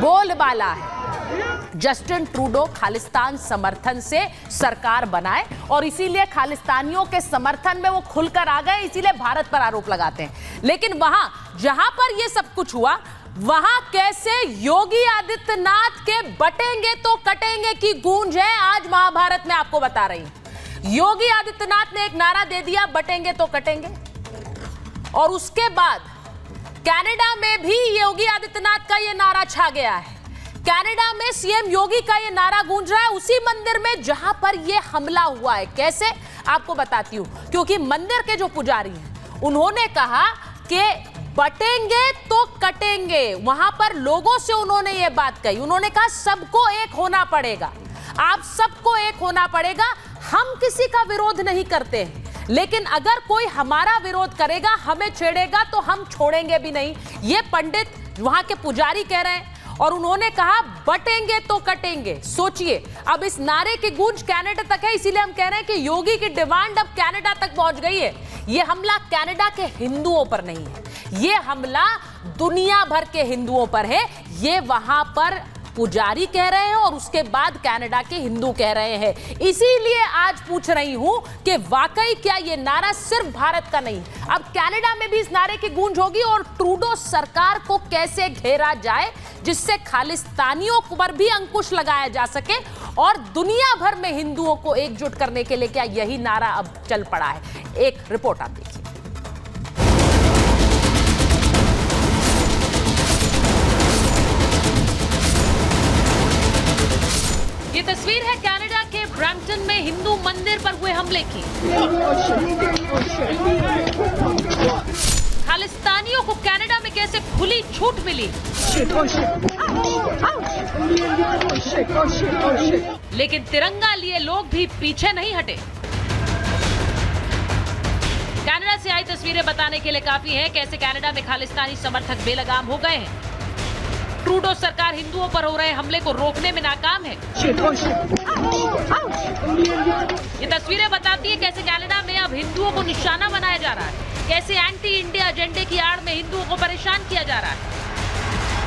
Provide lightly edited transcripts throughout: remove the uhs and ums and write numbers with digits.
बोलबाला है। Justin Trudeau Khalistan समर्थन से सरकार बनाए और इसीलिए खालिस्तानियों के समर्थन में वो खुलकर आ गए, इसीलिए भारत पर आरोप लगाते हैं। लेकिन वहां जहां पर ये सब कुछ हुआ, वहां कैसे योगी आदित्यनाथ के बटेंगे तो कटेंगे की गूंज है, आज महाभारत में आपको बता रही हूं। योगी आदित्यनाथ ने एक नारा दे दिया, बटेंगे तो कटेंगे, और उसके बाद कनाडा में भी योगी आदित्यनाथ का यह नारा छा गया है। कनाडा में सीएम योगी का यह नारा गूंज रहा है उसी मंदिर में जहां पर यह हमला हुआ है। कैसे, आपको बताती हूं। क्योंकि मंदिर के जो पुजारी हैं उन्होंने कहा कि बटेंगे तो कटेंगे। वहां पर लोगों से उन्होंने यह बात कही, उन्होंने कहा सबको एक होना पड़ेगा, आप सबको एक होना पड़ेगा। हम किसी का विरोध नहीं करते हैं, लेकिन अगर कोई हमारा विरोध करेगा, हमें छेड़ेगा तो हम छोड़ेंगे भी नहीं। ये पंडित वहां के पुजारी कह रहे हैं और उन्होंने कहा बटेंगे तो कटेंगे। सोचिए, अब इस नारे की गूंज कनाडा तक है, इसीलिए हम कह रहे हैं कि योगी की डिमांड अब कनाडा तक पहुंच गई है। यह हमला कनाडा के हिंदुओं पर नहीं है, यह हमला दुनिया भर के हिंदुओं पर है। ये वहां पर पुजारी कह रहे हैं और उसके बाद कनाडा के हिंदू कह रहे हैं। इसीलिए आज पूछ रही हूं कि वाकई क्या यह नारा सिर्फ भारत का नहीं, अब कनाडा में भी इस नारे की गूंज होगी। और ट्रूडो सरकार को कैसे घेरा जाए जिससे खालिस्तानियों पर भी अंकुश लगाया जा सके और दुनिया भर में हिंदुओं को एकजुट करने के लिए क्या यही नारा अब चल पड़ा है। एक रिपोर्ट आप देखिए। ये तस्वीर है कनाडा के ब्रैम्पटन में हिंदू मंदिर पर हुए हमले की। खालिस्तानियों को कनाडा में कैसे खुली छूट मिली, लेकिन तिरंगा लिए लोग भी पीछे नहीं हटे। कनाडा से आई तस्वीरें बताने के लिए काफी हैं कैसे कनाडा में खालिस्तानी समर्थक बेलगाम हो गए हैं। ट्रूडो सरकार हिंदुओं पर हो रहे हमले को रोकने में नाकाम है। ये तस्वीरें बताती है कैसे कनाडा में अब हिंदुओं को निशाना बनाया जा रहा है, कैसे एंटी इंडिया एजेंडे की आड़ में हिंदुओं को परेशान किया जा रहा है।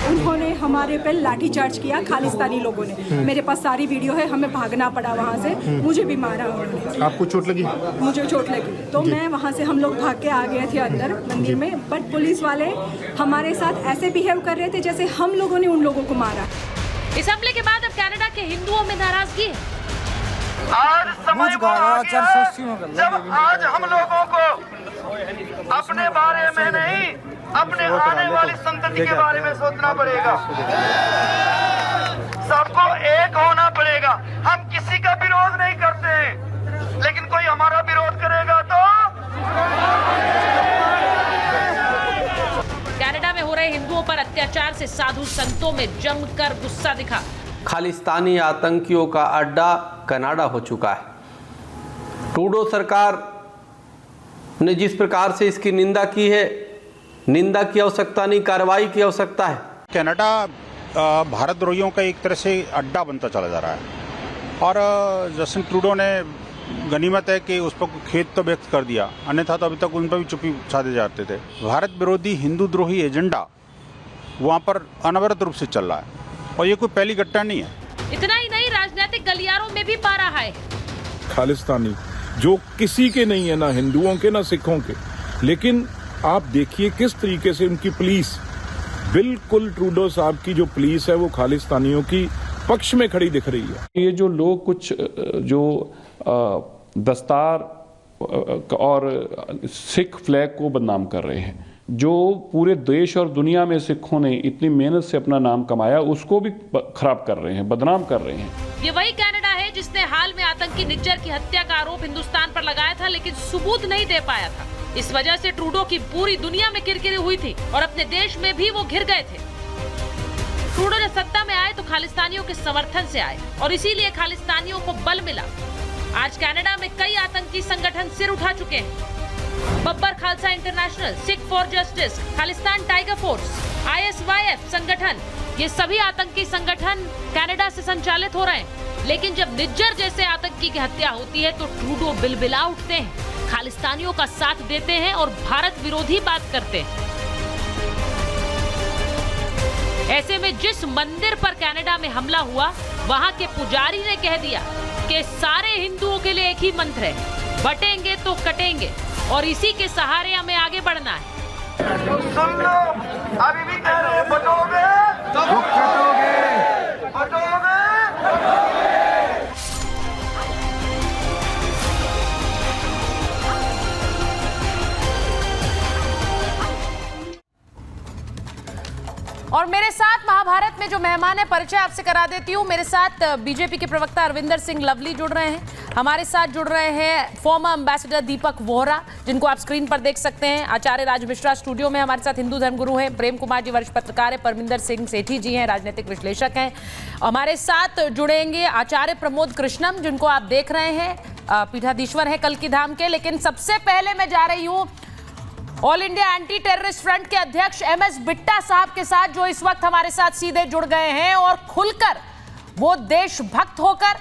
उन्होंने हमारे पे लाठीचार्ज किया, खालिस्तानी लोगों ने। मेरे पास सारी वीडियो है, हमें भागना पड़ा वहाँ से, मुझे भी मारा उन्होंने। आपको चोट लगी? मुझे चोट लगी तो मैं वहाँ से, हम लोग भाग के आ गए थे अंदर मंदिर में, बट पुलिस वाले हमारे साथ ऐसे बिहेव कर रहे थे जैसे हम लोगों ने उन लोगों को मारा। इस हमले के बाद अब कनाडा के हिंदुओं में नाराजगी है। आज समय वो आ गया जब आज हम लोगों को अपने बारे में नहीं, अपने आने वाली संतति के बारे में सोचना पड़ेगा। सबको एक होना पड़ेगा। हम किसी का विरोध नहीं करते हैं, लेकिन कोई हमारा विरोध करेगा तो। कनाडा में हो रहे हिंदुओं पर अत्याचार से साधु संतों में जमकर गुस्सा दिखा। खालिस्तानी आतंकियों का अड्डा कनाडा हो चुका है। ट्रूडो सरकार ने जिस प्रकार से इसकी निंदा की है, निंदा की आवश्यकता नहीं, कार्रवाई की आवश्यकता है। कनाडा भारतद्रोहियों का एक तरह से अड्डा बनता चला जा रहा है और जस्टिन ट्रूडो ने, गनीमत है कि उस पर खेद तो व्यक्त कर दिया, अन्यथा तो अभी तक उन पर भी चुप्पी साधे जाते थे। भारत विरोधी हिंदू द्रोही एजेंडा वहाँ पर अनवरत रूप से चल रहा है और ये कोई पहली घटना नहीं है। इतना ही नहीं, राजनीतिक गलियारों में भी पा रहा है। खालिस्तानी जो किसी के नहीं है, ना हिंदुओं के ना सिखों के, लेकिन आप देखिए किस तरीके से उनकी पुलिस, बिल्कुल ट्रूडो साहब की जो पुलिस है वो खालिस्तानियों की पक्ष में खड़ी दिख रही है। ये जो लोग कुछ जो दस्तार और सिख फ्लैग को बदनाम कर रहे हैं, जो पूरे देश और दुनिया में सिखों ने इतनी मेहनत से अपना नाम कमाया, उसको भी खराब कर रहे हैं, बदनाम कर रहे हैं। ये वही कनाडा है जिसने हाल में आतंकी निज्जर की हत्या का आरोप हिंदुस्तान पर लगाया था, लेकिन सबूत नहीं दे पाया था। इस वजह से ट्रूडो की पूरी दुनिया में किरकिरी हुई थी और अपने देश में भी वो घिर गए थे। ट्रूडो जब सत्ता में आए तो खालिस्तानियों के समर्थन से आए और इसीलिए खालिस्तानियों को बल मिला। आज कनाडा में कई आतंकी संगठन सिर उठा चुके हैं। Babbar Khalsa international, Sikh for justice, Khalistan tiger force, ISYF संगठन, ये सभी आतंकी संगठन कनाडा से संचालित हो रहे हैं। लेकिन जब निज्जर जैसे आतंकी की हत्या होती है तो ट्रूडो बिलबिला उठते हैं, खालिस्तानियों का साथ देते हैं और भारत विरोधी बात करते हैं। ऐसे में जिस मंदिर पर कनाडा में हमला हुआ, वहां के पुजारी ने कह दिया कि सारे हिंदुओं के लिए एक ही मंत्र है, बटेंगे तो कटेंगे, और इसी के सहारे हमें आगे बढ़ना है। सुन लो, अभी भी कह रहे हैं बटोगे तो कटोगे, बटोगे। और मेरे साथ महाभारत में जो मेहमान है, परिचय आपसे करा देती हूँ। मेरे साथ बीजेपी के प्रवक्ता अरविंदर सिंह लवली जुड़ रहे हैं। हमारे साथ जुड़ रहे हैं फॉर्मर एम्बेसडर दीपक वोहरा, जिनको आप स्क्रीन पर देख सकते हैं। आचार्य राज मिश्रा स्टूडियो में हमारे साथ हिंदू धर्मगुरु हैं। प्रेम कुमार जी वरिष्ठ पत्रकार हैं। परमिंदर सिंह सेठी जी हैं, राजनीतिक विश्लेषक हैं। हमारे साथ जुड़ेंगे आचार्य प्रमोद कृष्णम, जिनको आप देख रहे हैं, पीठाधीश्वर हैं कल्कि धाम के। लेकिन सबसे पहले मैं जा रही हूँ all India anti terrorist front के अध्यक्ष MS बिट्टा साहब के साथ, जो इस वक्त हमारे साथ सीधे जुड़ गए हैं और खुलकर वो देशभक्त होकर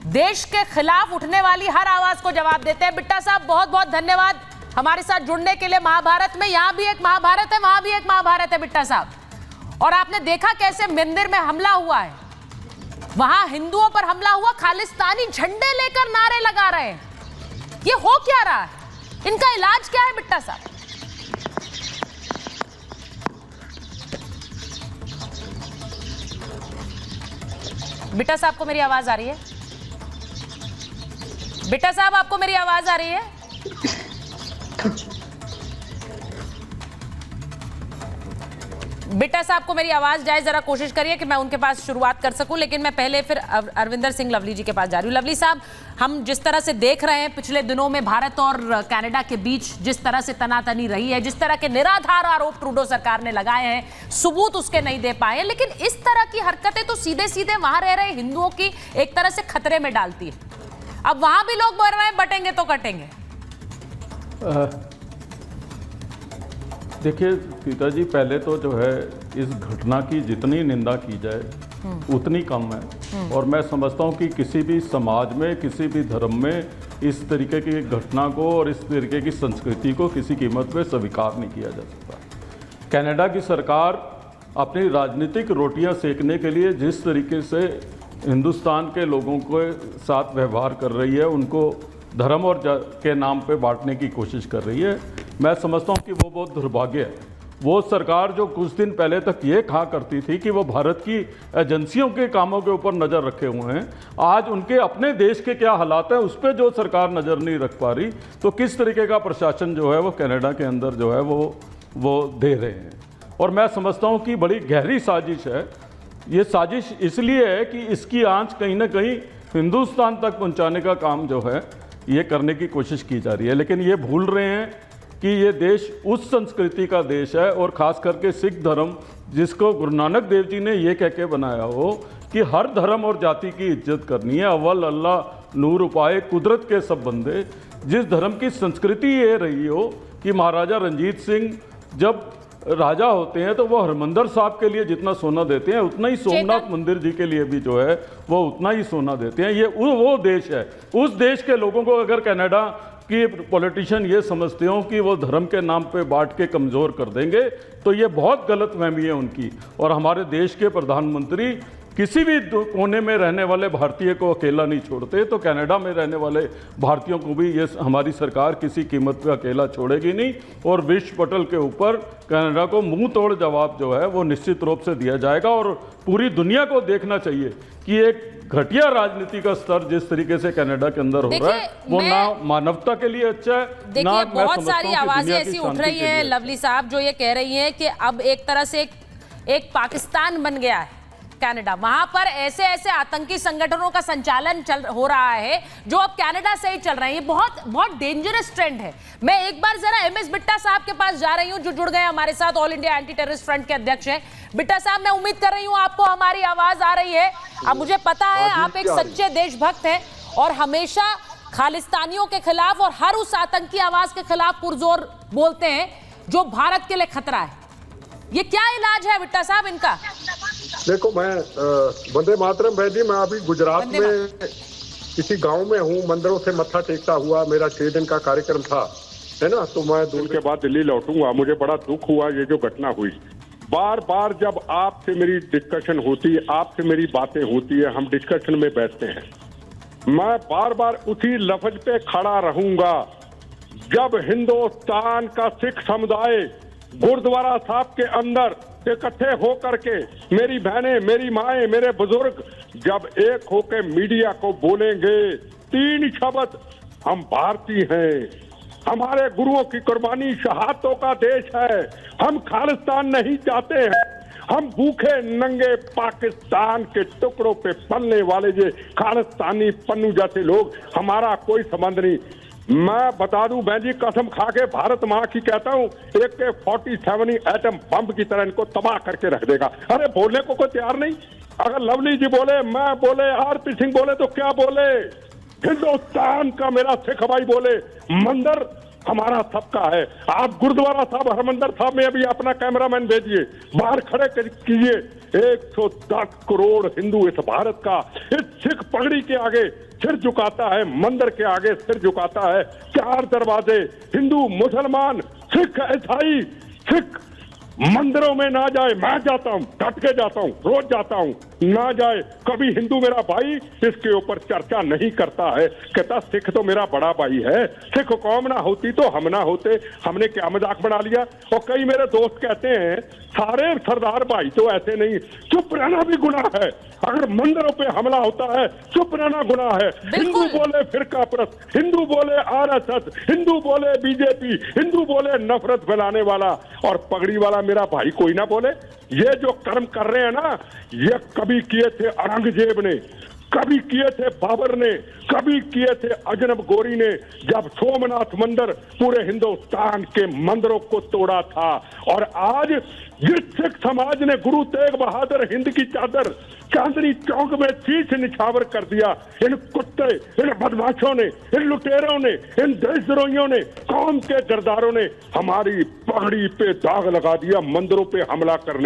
देश के खिलाफ उठने वाली हर आवाज को जवाब देते हैं। बिट्टा साहब, बहुत बहुत धन्यवाद हमारे साथ जुड़ने के लिए। महाभारत में यहाँ भी एक महाभारत है, वहां भी एक महाभारत है बिट्टा साहब। और आपने देखा कैसे मंदिर में हमला हुआ है, वहां हिंदुओं पर हमला हुआ, खालिस्तानी झंडे लेकर नारे लगा रहे हैं। ये हो क्या रहा है? इनका इलाज क्या है बिट्टा साहब? बिट्टा साहब को मेरी आवाज आ रही है? बिट्टा साहब, आपको मेरी आवाज आ रही है? बिट्टा साहब को मेरी आवाज जाए, जरा कोशिश करिए कि मैं उनके पास शुरुआत कर सकूं। लेकिन मैं पहले फिर अरविंदर सिंह लवली जी के पास जा रही हूं। लवली साहब, हम जिस तरह से देख रहे हैं पिछले दिनों में भारत और कनाडा के बीच जिस तरह से तनातनी रही है, जिस तरह के निराधार आरोप ट्रूडो सरकार ने लगाए हैं, सबूत उसके नहीं दे पाए हैं, लेकिन इस तरह की हरकतें तो सीधे सीधे वहां रह रहे हिंदुओं की एक तरह से खतरे में डालती है। अब वहां भी लोग बोल रहे हैं बटेंगे तो कटेंगे। देखिए सीता जी, पहले तो जो है इस घटना की जितनी निंदा की जाए उतनी कम है। और मैं समझता हूँ कि किसी भी समाज में, किसी भी धर्म में इस तरीके की घटना को और इस तरीके की संस्कृति को किसी कीमत पे स्वीकार नहीं किया जा सकता। कनाडा की सरकार अपनी राजनीतिक रोटियां सेकने के लिए जिस तरीके से हिंदुस्तान के लोगों के साथ व्यवहार कर रही है, उनको धर्म और के नाम पे बांटने की कोशिश कर रही है, मैं समझता हूँ कि वो बहुत दुर्भाग्य है। वो सरकार जो कुछ दिन पहले तक ये कहा करती थी कि वो भारत की एजेंसियों के कामों के ऊपर नज़र रखे हुए हैं, आज उनके अपने देश के क्या हालात हैं उस पर जो सरकार नज़र नहीं रख पा रही, तो किस तरीके का प्रशासन जो है वो कनाडा के अंदर जो है वो दे रहे हैं। और मैं समझता हूँ कि बड़ी गहरी साजिश है। ये साजिश इसलिए है कि इसकी आंच कहीं ना कहीं हिंदुस्तान तक पहुँचाने का काम जो है ये करने की कोशिश की जा रही है। लेकिन ये भूल रहे हैं कि ये देश उस संस्कृति का देश है, और ख़ास करके सिख धर्म, जिसको गुरु नानक देव जी ने ये कह के बनाया हो कि हर धर्म और जाति की इज्जत करनी है, अव्वल अल्लाह नूर उपाय कुदरत के सब बंदे। जिस धर्म की संस्कृति ये रही हो कि महाराजा रंजीत सिंह जब राजा होते हैं तो वो हरमंदिर साहब के लिए जितना सोना देते हैं, उतना ही सोमनाथ मंदिर जी के लिए भी जो है वो उतना ही सोना देते हैं। ये वो देश है। उस देश के लोगों को अगर कनाडा कि पॉलिटिशियन ये समझते हो कि वो धर्म के नाम पे बांट के कमज़ोर कर देंगे, तो ये बहुत गलतफहमी है उनकी। और हमारे देश के प्रधानमंत्री किसी भी कोने में रहने वाले भारतीय को अकेला नहीं छोड़ते, तो कनाडा में रहने वाले भारतीयों को भी ये हमारी सरकार किसी कीमत पे अकेला छोड़ेगी नहीं। और विश्व पटल के ऊपर कनाडा को मुंह तोड़ जवाब जो है वो निश्चित रूप से दिया जाएगा। और पूरी दुनिया को देखना चाहिए कि एक घटिया राजनीति का स्तर जिस तरीके से कनाडा के अंदर हो रहा है, वो ना मानवता के लिए अच्छा है। देखिए, बहुत सारी आवाजें ऐसी उठ रही हैं लवली साहब, जो ये कह रही हैं कि अब एक तरह से एक पाकिस्तान बन गया है कनाडा। वहां पर ऐसे ऐसे आतंकी संगठनों का संचालन हो रहा है जो अब कनाडा से ही चल रहे हैं। ये बहुत बहुत डेंजरस ट्रेंड है। मैं एक बार जरा MS बिट्टा साहब के पास जा रही हूं, जो जुड़ गए हमारे साथ, all India anti terrorist front के अध्यक्ष हैं। बिट्टा साहब, मैं उम्मीद कर रही हूं आपको हमारी आवाज आ रही है। अब मुझे पता है आप एक सच्चे देशभक्त हैं और हमेशा खालिस्तानियों के खिलाफ और हर उस आतंकी आवाज के खिलाफ पुरजोर बोलते हैं जो भारत के लिए खतरा है। ये क्या इलाज है बिट्टा साहब इनका? देखो, मैं वंदे मातरम बैदी, मैं अभी गुजरात में किसी गांव में हूँ, मंदिरों से मत्था टेकता हुआ मेरा 6 दिन का कार्यक्रम था, है ना। तो मैं 2 दिन के बाद दिल्ली लौटूंगा। मुझे बड़ा दुख हुआ ये जो घटना हुई, बार बार जब आपसे मेरी डिस्कशन होती है, आपसे मेरी बातें होती है, हम डिस्कशन में बैठते हैं, मैं बार बार उसी लफ्ज पे खड़ा रहूंगा। जब हिंदुस्तान का सिख समुदाय गुरुद्वारा साहब के अंदर इकट्ठे होकर के, मेरी बहनें, मेरी माएं, मेरे बुजुर्ग जब एक होकर मीडिया को बोलेंगे 3 शब्द, हम भारतीय हैं, हमारे गुरुओं की कुर्बानी शहादतों का देश है, हम खालिस्तान नहीं चाहते हैं, हम भूखे नंगे पाकिस्तान के टुकड़ों पे पलने वाले ये खालिस्तानी पन्नू जैसे लोग, हमारा कोई संबंध नहीं। मैं बता दूं बहन जी, कसम खा के भारत मां की कहता हूं, AK-47 एटम बम की तरह इनको तबाह करके रख देगा। अरे बोलने को कोई तैयार नहीं। अगर लवली जी बोले, मैं बोले, RP सिंह बोले तो क्या बोले? हिंदुस्तान का मेरा सिख भाई बोले, मंदिर हमारा सबका है। आप गुरुद्वारा साहब, हरमंदिर साहब में अभी अपना कैमरामैन भेजिए, बाहर खड़े कीजिए। 110 करोड़ हिंदू इस भारत का इस सिख पगड़ी के आगे सिर झुकाता है, मंदिर के आगे सिर झुकाता है। 4 दरवाजे, हिंदू, मुसलमान, सिख, ईसाई, सिख मंदिरों में ना जाए। मैं जाता हूं, डट के जाता हूं, रोज जाता हूं, ना जाए। कभी हिंदू मेरा भाई इसके ऊपर चर्चा नहीं करता है, कहता सिख तो मेरा बड़ा भाई है, सिख कौम ना होती तो हम ना होते, हमने क्या मजाक बना लिया। और कई मेरे दोस्त कहते हैं सारे सरदार भाई तो ऐसे नहीं। चुप रहना भी गुनाह है, अगर मंदिरों पे हमला होता है चुप रहना गुनाह है। हिंदू बोले फिरका परस्त, हिंदू बोले RSS, हिंदू बोले BJP, हिंदू बोले नफरत फैलाने वाला, और पगड़ी वाला मेरा भाई कोई ना बोले। ये जो कर्म कर रहे हैं ना, ये कभी किए थे औरंगजेब ने, कभी किए थे बाबर ने, कभी किए थे अजनब गोरी ने, जब सोमनाथ मंदिर पूरे हिंदुस्तान के मंदिरों को तोड़ा था। और आज जिस सिख समाज ने गुरु तेग बहादुर हिंद की चादर चांदनी चौक में शीश निछावर कर दिया, इन कुत्ते, इन बदमाशों ने, इन लुटेरों ने, इन देशद्रोहियों ने, कौम के गरदारों ने हमारी पगड़ी पे दाग लगा दिया मंदिरों पे हमला करने